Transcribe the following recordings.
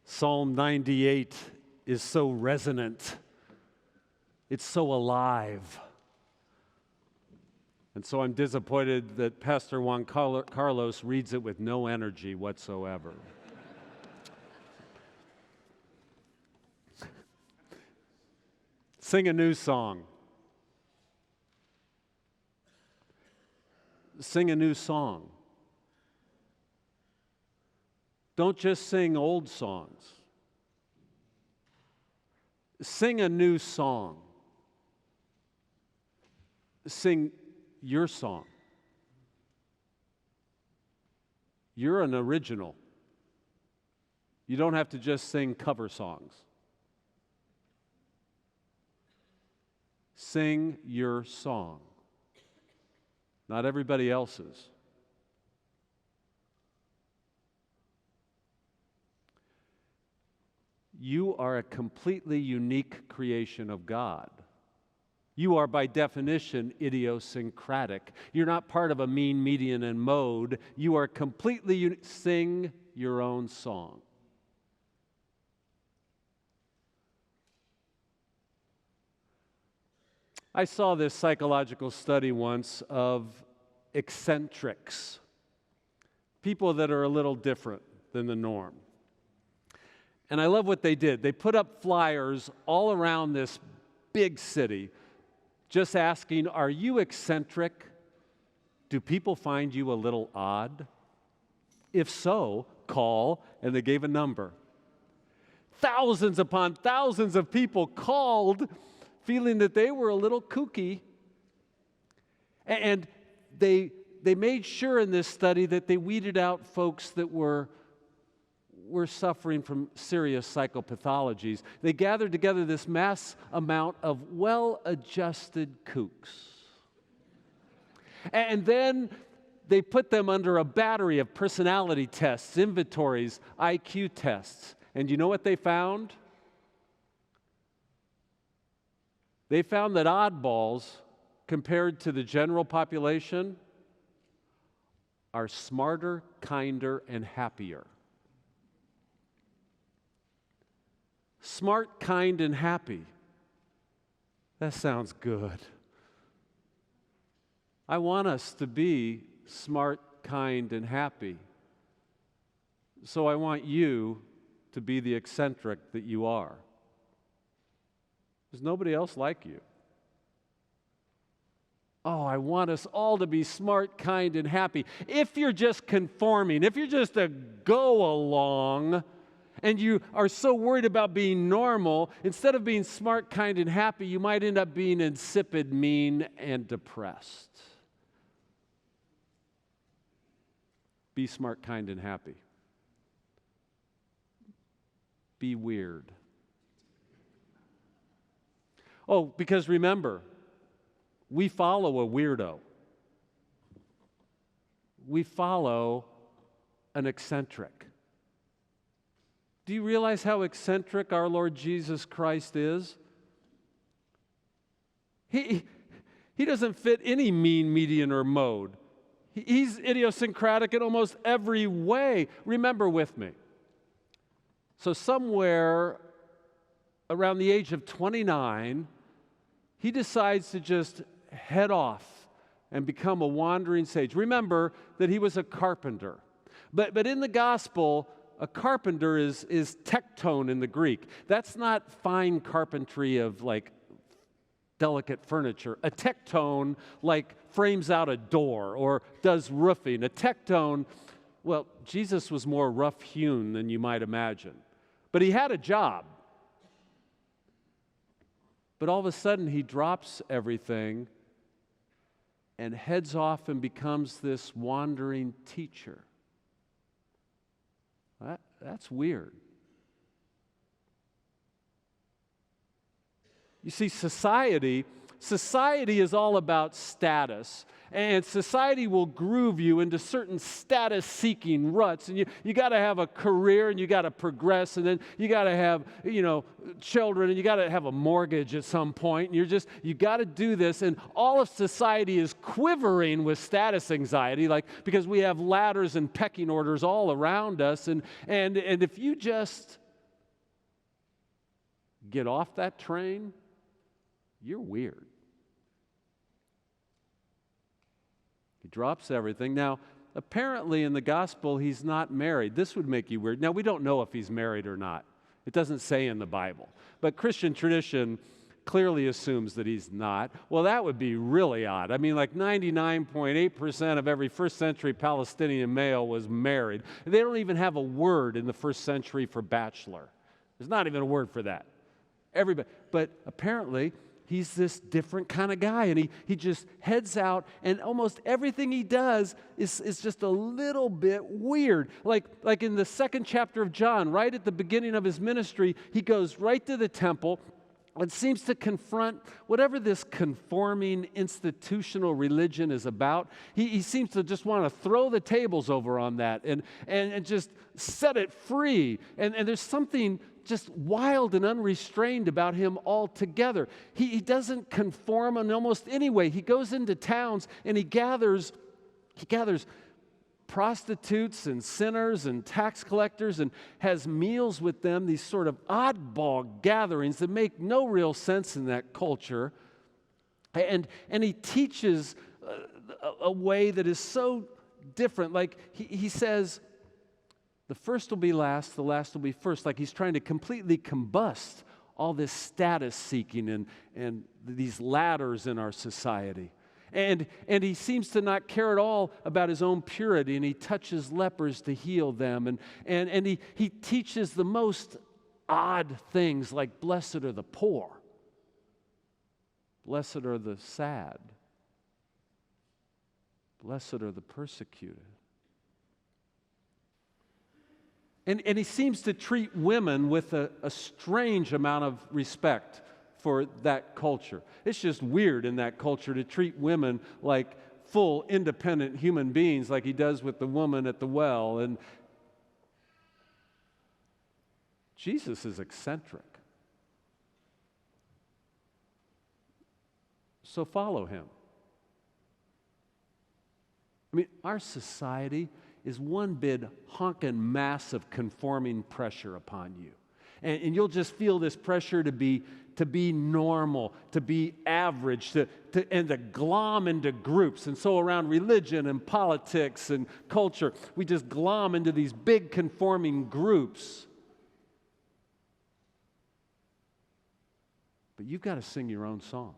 Psalm 98 is so resonant. It's so alive. And so I'm disappointed that Pastor Juan Carlos reads it with no energy whatsoever. Sing a new song. Sing a new song. Don't just sing old songs. Sing a new song. Sing your song. You're an original. You don't have to just sing cover songs. Sing your song, not everybody else's. You are a completely unique creation of God. You are, by definition, idiosyncratic. You're not part of a mean, median, and mode. You are completely unique. Sing your own song. I saw this psychological study once of eccentrics, people that are a little different than the norm. And I love what they did. They put up flyers all around this big city just asking, are you eccentric? Do people find you a little odd? If so, call, and they gave a number. Thousands upon thousands of people called feeling that they were a little kooky. And they made sure in this study that they weeded out folks that were suffering from serious psychopathologies. They gathered together this mass amount of well-adjusted kooks. And then they put them under a battery of personality tests, inventories, IQ tests. And you know what they found? They found that oddballs, compared to the general population, are smarter, kinder, and happier. Smart, kind, and happy. That sounds good. I want us to be smart, kind, and happy. So I want you to be the eccentric that you are. There's nobody else like you. Oh, I want us all to be smart, kind, and happy. If you're just conforming, if you're just a go-along, and you are so worried about being normal, instead of being smart, kind, and happy, you might end up being insipid, mean, and depressed. Be smart, kind, and happy. Be weird. Oh, because remember, we follow a weirdo. We follow an eccentric. Do you realize how eccentric our Lord Jesus Christ is? He doesn't fit any mean, median, or mode. He's idiosyncratic in almost every way. Remember with me. So somewhere around the age of 29, he decides to just head off and become a wandering sage. Remember that he was a carpenter. But in the gospel, a carpenter is tectone in the Greek. That's not fine carpentry of like delicate furniture. A tectone like frames out a door or does roofing. A tectone, well, Jesus was more rough-hewn than you might imagine. But he had a job. But all of a sudden he drops everything and heads off and becomes this wandering teacher. That's weird. You see, society is all about status. And society will groove you into certain status-seeking ruts. And you got to have a career, and you got to progress, and then you got to have, children, and you got to have a mortgage at some point. And you got to do this. And all of society is quivering with status anxiety, because we have ladders and pecking orders all around us. And if you just get off that train, you're weird. He drops everything. Now, apparently in the gospel, he's not married. This would make you weird. Now, we don't know if he's married or not. It doesn't say in the Bible. But Christian tradition clearly assumes that he's not. Well, that would be really odd. I mean, like 99.8% of every first century Palestinian male was married. They don't even have a word in the first century for bachelor. There's not even a word for that. Everybody. But apparently, he's this different kind of guy, and he just heads out, and almost everything he does is just a little bit weird. Like in the second chapter of John, right at the beginning of his ministry, he goes right to the temple and seems to confront whatever this conforming institutional religion is about. He seems to just want to throw the tables over on that and just set it free. And there's something just wild and unrestrained about him altogether. He doesn't conform in almost any way. He goes into towns and he gathers prostitutes and sinners and tax collectors and has meals with them, these sort of oddball gatherings that make no real sense in that culture. And he teaches a way that is so different. Like he says, the first will be last, the last will be first. Like he's trying to completely combust all this status seeking and these ladders in our society. And he seems to not care at all about his own purity, and he touches lepers to heal them. And he teaches the most odd things, like blessed are the poor, blessed are the sad, blessed are the persecuted. And he seems to treat women with a strange amount of respect for that culture. It's just weird in that culture to treat women like full, independent human beings like he does with the woman at the well. And Jesus is eccentric. So follow him. I mean, our society is one big honking mass of conforming pressure upon you. And you'll just feel this pressure to be normal, to be average, and to glom into groups. And so around religion and politics and culture, we just glom into these big conforming groups. But you've got to sing your own song.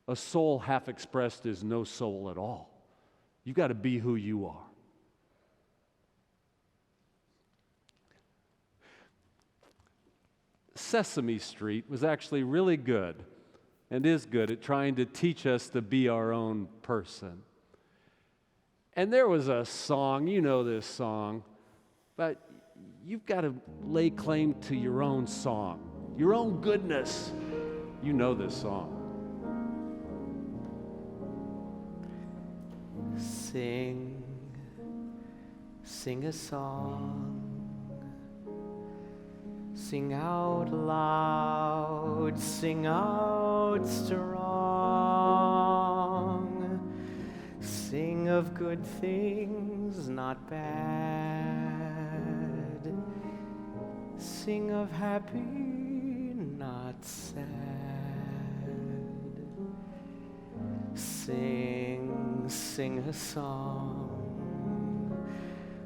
A soul half expressed is no soul at all. You've got to be who you are. Sesame Street was actually really good and is good at trying to teach us to be our own person. And there was a song, you know this song, but you've got to lay claim to your own song, your own goodness. You know this song. Sing a song. Sing out loud, sing out strong. Sing of good things, not bad. Sing of happy, not sad. Sing a song.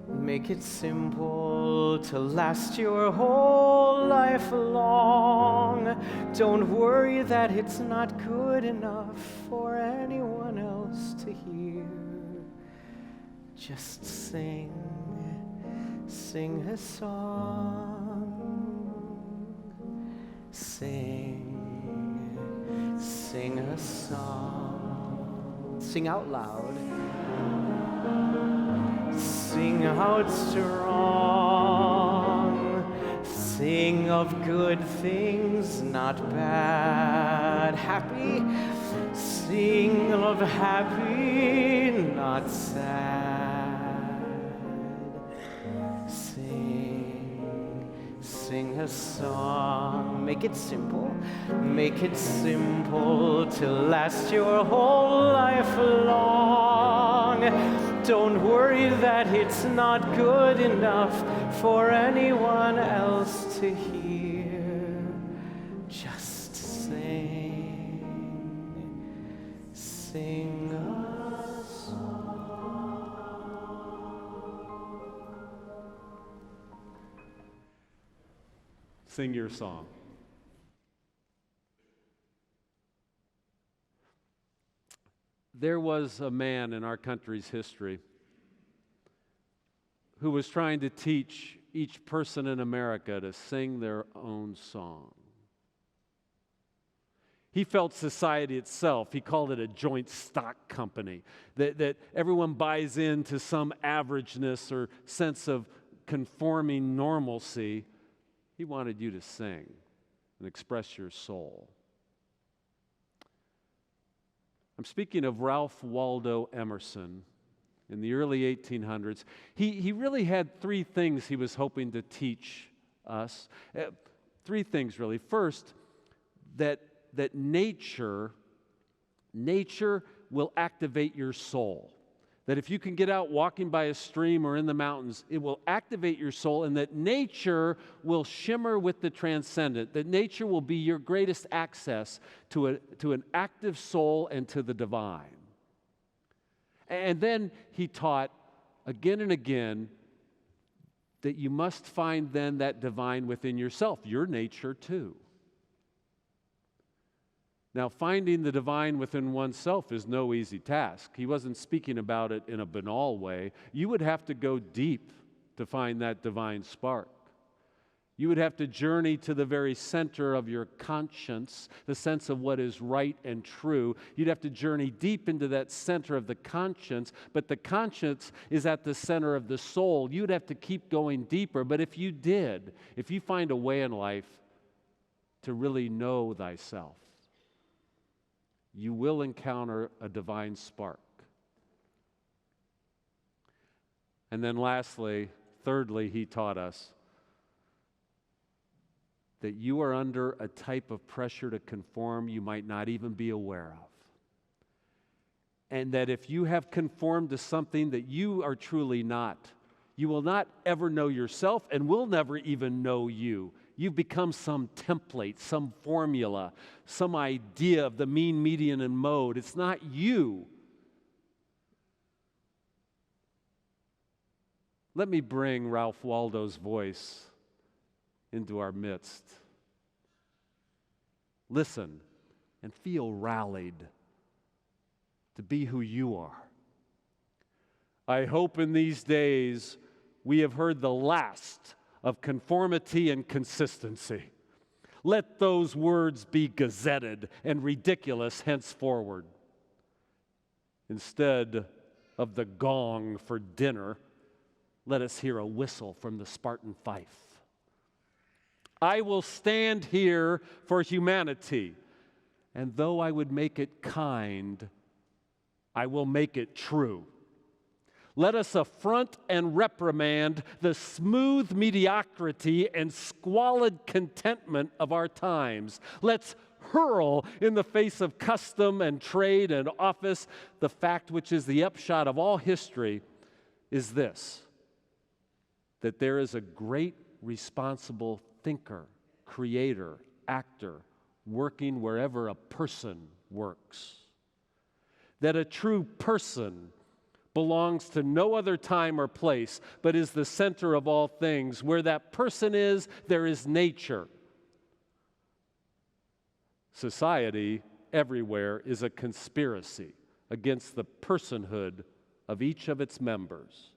Make it simple to last your whole life long. Don't worry that it's not good enough for anyone else to hear. Just sing a song. Sing a song. Sing out loud. Sing out strong. Sing of good things, not bad. Happy. Sing of happy, not sad. Sing a song. Make it simple. Make it simple to last your whole life long. Don't worry that it's not good enough for anyone else to hear. Just sing, sing a song. Sing your song. There was a man in our country's history who was trying to teach each person in America to sing their own song. He felt society itself, he called it a joint stock company, that everyone buys into some averageness or sense of conforming normalcy. He wanted you to sing and express your soul. I'm speaking of Ralph Waldo Emerson in the early 1800s. He really had three things he was hoping to teach us. Three things, really. First, that nature will activate your soul. That if you can get out walking by a stream or in the mountains, it will activate your soul, and that nature will shimmer with the transcendent, that nature will be your greatest access to an active soul and to the divine. And then he taught again and again that you must find then that divine within yourself, your nature too. Now, finding the divine within oneself is no easy task. He wasn't speaking about it in a banal way. You would have to go deep to find that divine spark. You would have to journey to the very center of your conscience, the sense of what is right and true. You'd have to journey deep into that center of the conscience, but the conscience is at the center of the soul. You'd have to keep going deeper, but if you find a way in life to really know thyself, you will encounter a divine spark. And then thirdly, he taught us that you are under a type of pressure to conform you might not even be aware of. And that if you have conformed to something that you are truly not, you will not ever know yourself and will never even know you. You've become some template, some formula, some idea of the mean, median, and mode. It's not you. Let me bring Ralph Waldo's voice into our midst. Listen and feel rallied to be who you are. I hope in these days we have heard the last of conformity and consistency. Let those words be gazetted and ridiculous henceforward. Instead of the gong for dinner, let us hear a whistle from the Spartan fife. I will stand here for humanity, and though I would make it kind, I will make it true. Let us affront and reprimand the smooth mediocrity and squalid contentment of our times. Let's hurl in the face of custom and trade and office. The fact which is the upshot of all history is this, that there is a great responsible thinker, creator, actor, working wherever a person works. That a true person belongs to no other time or place, but is the center of all things. Where that person is, there is nature. Society everywhere is a conspiracy against the personhood of each of its members.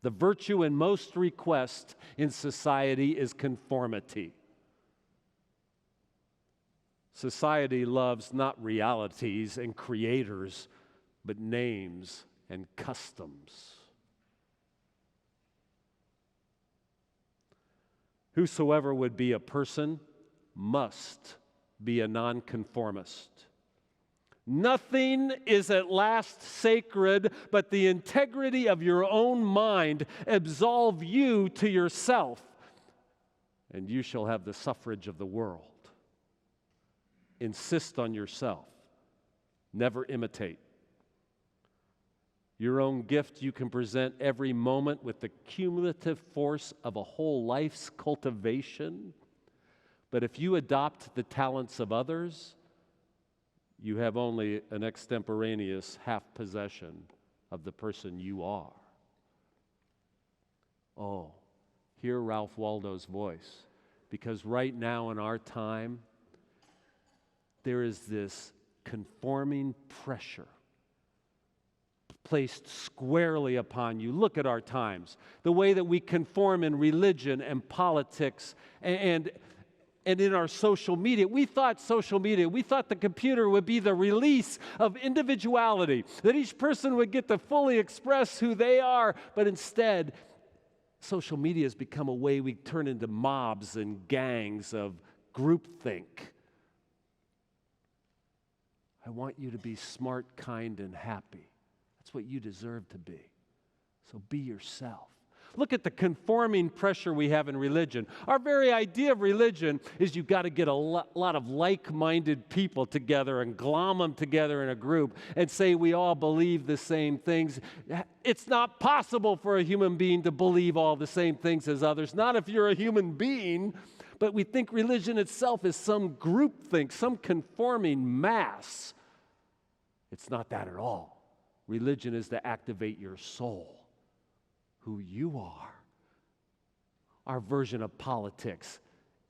The virtue in most request in society is conformity. Society loves not realities and creators, but names and customs. Whosoever would be a person must be a nonconformist. Nothing is at last sacred but the integrity of your own mind. Absolve you to yourself, and you shall have the suffrage of the world. Insist on yourself. Never imitate. Your own gift you can present every moment with the cumulative force of a whole life's cultivation. But if you adopt the talents of others, you have only an extemporaneous half possession of the person you are. Oh, hear Ralph Waldo's voice, because right now in our time, there is this conforming pressure placed squarely upon you. Look at our times, the way that we conform in religion and politics and in our social media. We thought the computer would be the release of individuality, that each person would get to fully express who they are, but instead, social media has become a way we turn into mobs and gangs of groupthink. I want you to be smart, kind, and happy. That's what you deserve to be. So be yourself. Look at the conforming pressure we have in religion. Our very idea of religion is you've got to get a lot of like-minded people together and glom them together in a group and say we all believe the same things. It's not possible for a human being to believe all the same things as others, not if you're a human being, but we think religion itself is some groupthink, some conforming mass. It's not that at all. Religion is to activate your soul, who you are. Our version of politics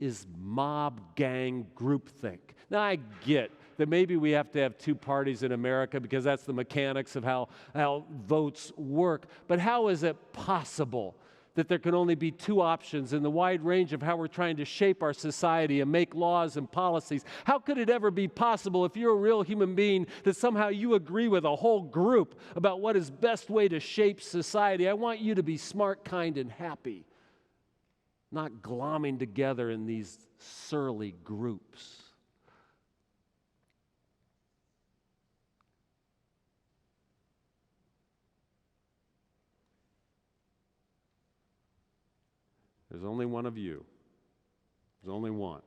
is mob, gang, groupthink. Now, I get that maybe we have to have two parties in America because that's the mechanics of how votes work. But how is it possible that there can only be two options in the wide range of how we're trying to shape our society and make laws and policies? How could it ever be possible, if you're a real human being, that somehow you agree with a whole group about what is best way to shape society? I want you to be smart, kind, and happy, not glomming together in these surly groups. There's only one of you. There's only one.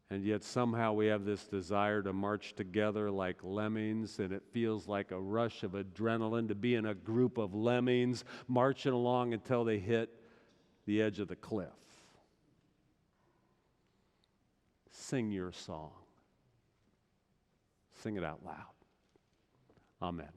And yet somehow we have this desire to march together like lemmings, and it feels like a rush of adrenaline to be in a group of lemmings marching along until they hit the edge of the cliff. Sing your song. Sing it out loud. Amen.